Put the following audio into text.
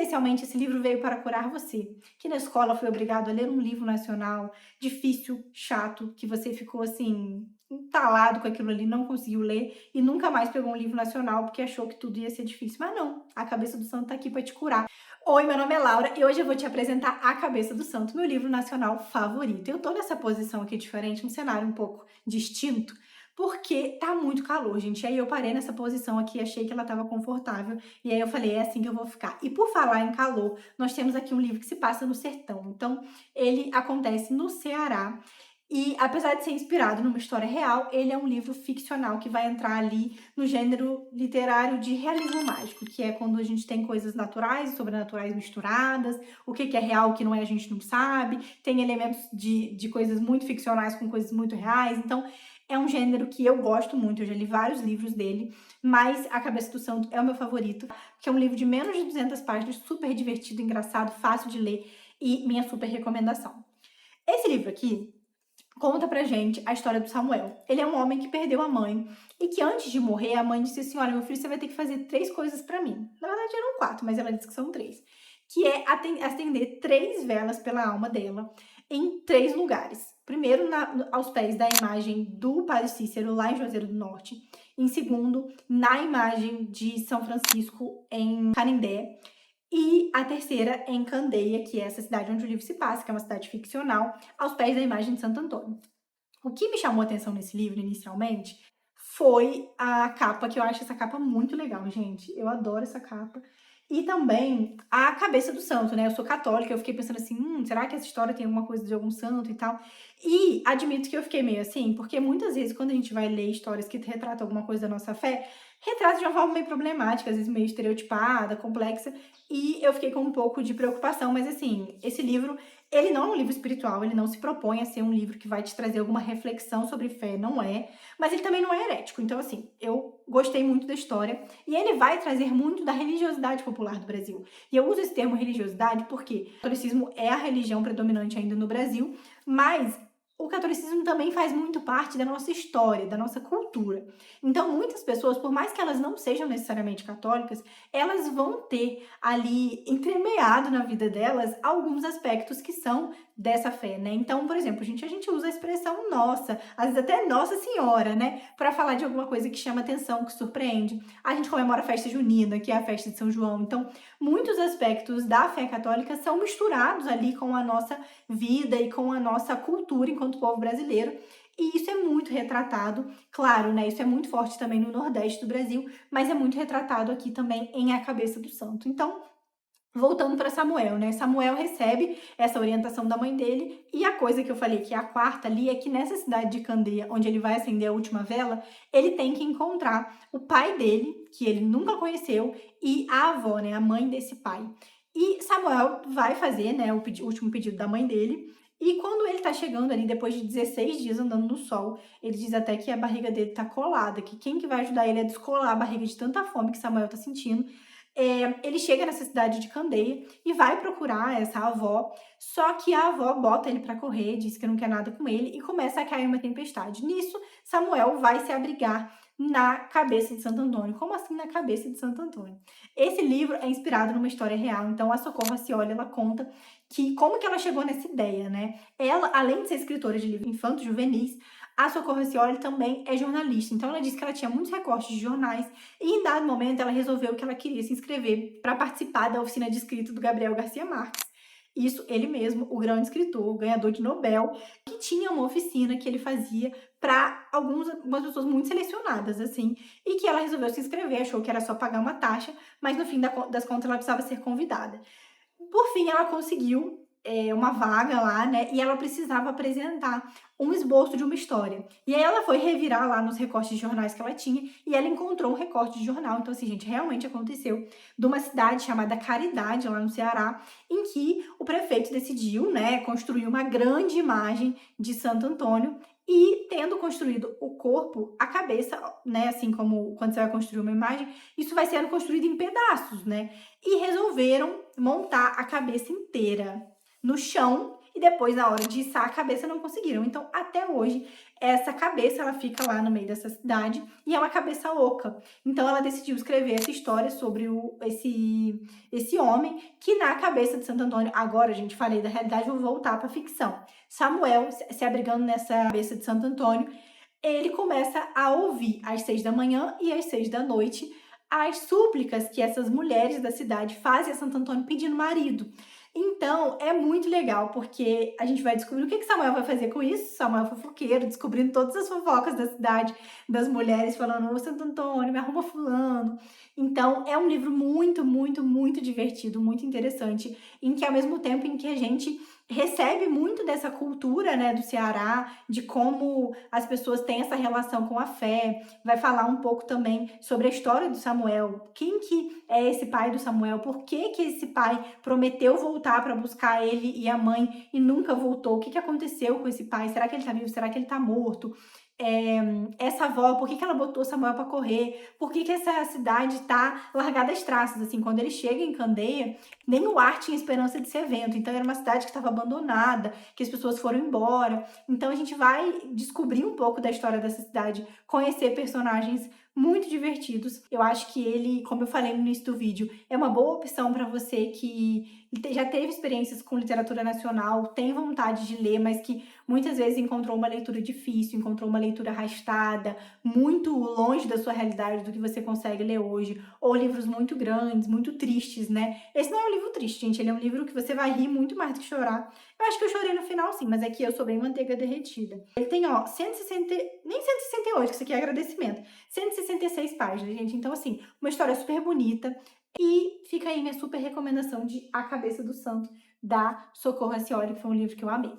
especialmente esse livro veio para curar você, que na escola foi obrigado a ler um livro nacional difícil, chato, que você ficou assim, entalado com aquilo ali, não conseguiu ler e nunca mais pegou um livro nacional porque achou que tudo ia ser difícil. Mas não, a Cabeça do Santo tá aqui para te curar. Oi, meu nome é Laura e hoje eu vou te apresentar A Cabeça do Santo, meu livro nacional favorito. Eu tô nessa posição aqui diferente, um cenário um pouco distinto, porque tá muito calor, gente. E aí eu parei nessa posição aqui, achei que ela tava confortável, e aí eu falei, é assim que eu vou ficar. E por falar em calor, nós temos aqui um livro que se passa no sertão. Então, ele acontece no Ceará. E apesar de ser inspirado numa história real, ele é um livro ficcional que vai entrar ali no gênero literário de realismo mágico, que é quando a gente tem coisas naturais e sobrenaturais misturadas, o que é real, o que não é, a gente não sabe, tem elementos de coisas muito ficcionais com coisas muito reais, então é um gênero que eu gosto muito, eu já li vários livros dele, mas A Cabeça do Santo é o meu favorito, que é um livro de menos de 200 páginas, super divertido, engraçado, fácil de ler e minha super recomendação. Esse livro aqui conta pra gente a história do Samuel. Ele é um homem que perdeu a mãe e que antes de morrer, a mãe disse assim, olha, meu filho, você vai ter que fazer 3 coisas pra mim. Na verdade eram 4, mas ela disse que são 3. Que é acender 3 velas pela alma dela em 3 lugares. Primeiro, aos pés da imagem do Padre Cícero, lá em Juazeiro do Norte. Em segundo, na imagem de São Francisco, em Canindé. E a terceira é em Candeia, que é essa cidade onde o livro se passa, que é uma cidade ficcional, aos pés da imagem de Santo Antônio. O que me chamou a atenção nesse livro, inicialmente, foi a capa, que eu acho essa capa muito legal, gente. Eu adoro essa capa. E também a cabeça do santo, né? Eu sou católica, eu fiquei pensando assim, será que essa história tem alguma coisa de algum santo e tal? E admito que eu fiquei meio assim, porque muitas vezes quando a gente vai ler histórias que retratam alguma coisa da nossa fé, retrata de uma forma meio problemática, às vezes meio estereotipada, complexa, e eu fiquei com um pouco de preocupação, mas assim, esse livro ele não é um livro espiritual, ele não se propõe a ser um livro que vai te trazer alguma reflexão sobre fé, não é. Mas ele também não é herético. Então, assim, eu gostei muito da história e ele vai trazer muito da religiosidade popular do Brasil. E eu uso esse termo religiosidade porque o catolicismo é a religião predominante ainda no Brasil, mas o catolicismo também faz muito parte da nossa história, da nossa cultura. Então, muitas pessoas, por mais que elas não sejam necessariamente católicas, elas vão ter ali entremeado na vida delas alguns aspectos que são dessa fé, né? Então, por exemplo, a gente usa a expressão nossa, às vezes até Nossa Senhora, né? Para falar de alguma coisa que chama atenção, que surpreende. A gente comemora a festa junina, que é a festa de São João. Então, muitos aspectos da fé católica são misturados ali com a nossa vida e com a nossa cultura enquanto povo brasileiro. E isso é muito retratado, claro, né? Isso é muito forte também no Nordeste do Brasil, mas é muito retratado aqui também em A Cabeça do Santo. Então, voltando para Samuel, né? Samuel recebe essa orientação da mãe dele, e a coisa que eu falei que é a quarta ali é que nessa cidade de Candeia, onde ele vai acender a última vela, ele tem que encontrar o pai dele, que ele nunca conheceu, e a avó, né? A mãe desse pai. E Samuel vai fazer, né, o último pedido da mãe dele. E quando ele tá chegando ali, depois de 16 dias andando no sol, ele diz até que a barriga dele tá colada, que quem que vai ajudar ele a descolar a barriga de tanta fome que Samuel tá sentindo. Ele chega nessa cidade de Candeia e vai procurar essa avó, só que a avó bota ele para correr, diz que não quer nada com ele e começa a cair uma tempestade. Nisso, Samuel vai se abrigar na cabeça de Santo Antônio. Como assim na cabeça de Santo Antônio? Esse livro é inspirado numa história real, então a Socorro Racioli, ela conta que como que ela chegou nessa ideia, né? Ela, além de ser escritora de livros infantos juvenis, a Socorro Racioli também é jornalista, então ela disse que ela tinha muitos recortes de jornais e em dado momento ela resolveu que ela queria se inscrever para participar da oficina de escrita do Gabriel Garcia Marques. Isso, ele mesmo, o grande escritor, ganhador de Nobel, que tinha uma oficina que ele fazia para algumas pessoas muito selecionadas, assim, e que ela resolveu se inscrever, achou que era só pagar uma taxa, mas no fim das contas ela precisava ser convidada. Por fim, ela conseguiu uma vaga lá, né? E ela precisava apresentar um esboço de uma história. E aí ela foi revirar lá nos recortes de jornais que ela tinha e ela encontrou um recorte de jornal. Então, assim, gente, realmente aconteceu de uma cidade chamada Caridade, lá no Ceará, em que o prefeito decidiu, né, construir uma grande imagem de Santo Antônio. E tendo construído o corpo, a cabeça, né, assim como quando você vai construir uma imagem, isso vai sendo construído em pedaços, né? E resolveram montar a cabeça inteira no chão e depois, na hora de içar a cabeça, não conseguiram. Então, até hoje, essa cabeça, ela fica lá no meio dessa cidade, e é uma cabeça oca. Então, ela decidiu escrever essa história sobre esse homem, que na cabeça de Santo Antônio, agora, gente, falei da realidade, vou voltar para ficção. Samuel, se abrigando nessa cabeça de Santo Antônio, ele começa a ouvir às 6 da manhã e às 6 da noite as súplicas que essas mulheres da cidade fazem a Santo Antônio pedindo marido. Então, é muito legal, porque a gente vai descobrir o que que Samuel vai fazer com isso. Samuel fofoqueiro, descobrindo todas as fofocas da cidade, das mulheres falando, ô Santo Antônio, me arruma fulano. Então, é um livro muito, muito, muito divertido, muito interessante, em que ao mesmo tempo em que a gente recebe muito dessa cultura, né, do Ceará, de como as pessoas têm essa relação com a fé, vai falar um pouco também sobre a história do Samuel, quem que é esse pai do Samuel, por que que esse pai prometeu voltar para buscar ele e a mãe e nunca voltou, o que que aconteceu com esse pai, será que ele tá vivo, será que ele tá morto? Essa avó, por que que ela botou Samuel para correr? Por que que essa cidade tá largada às traças, assim, quando ele chega em Candeia, nem o ar tinha esperança de ser vento, então era uma cidade que estava abandonada, que as pessoas foram embora. Então a gente vai descobrir um pouco da história dessa cidade, conhecer personagens muito divertidos. Eu acho que ele, como eu falei no início do vídeo, é uma boa opção para você que já teve experiências com literatura nacional, tem vontade de ler, mas que muitas vezes encontrou uma leitura difícil, encontrou uma leitura arrastada, muito longe da sua realidade, do que você consegue ler hoje, ou livros muito grandes, muito tristes, né? Esse não é um livro triste, gente, ele é um livro que você vai rir muito mais do que chorar. Eu acho que eu chorei no final sim, mas é que eu sou bem manteiga derretida. Ele tem, ó, 160, nem 168, que isso aqui é agradecimento, 166 páginas, gente. Então, assim, uma história super bonita. E fica aí minha super recomendação de A Cabeça do Santo, da Socorro Acioli, que foi um livro que eu amei.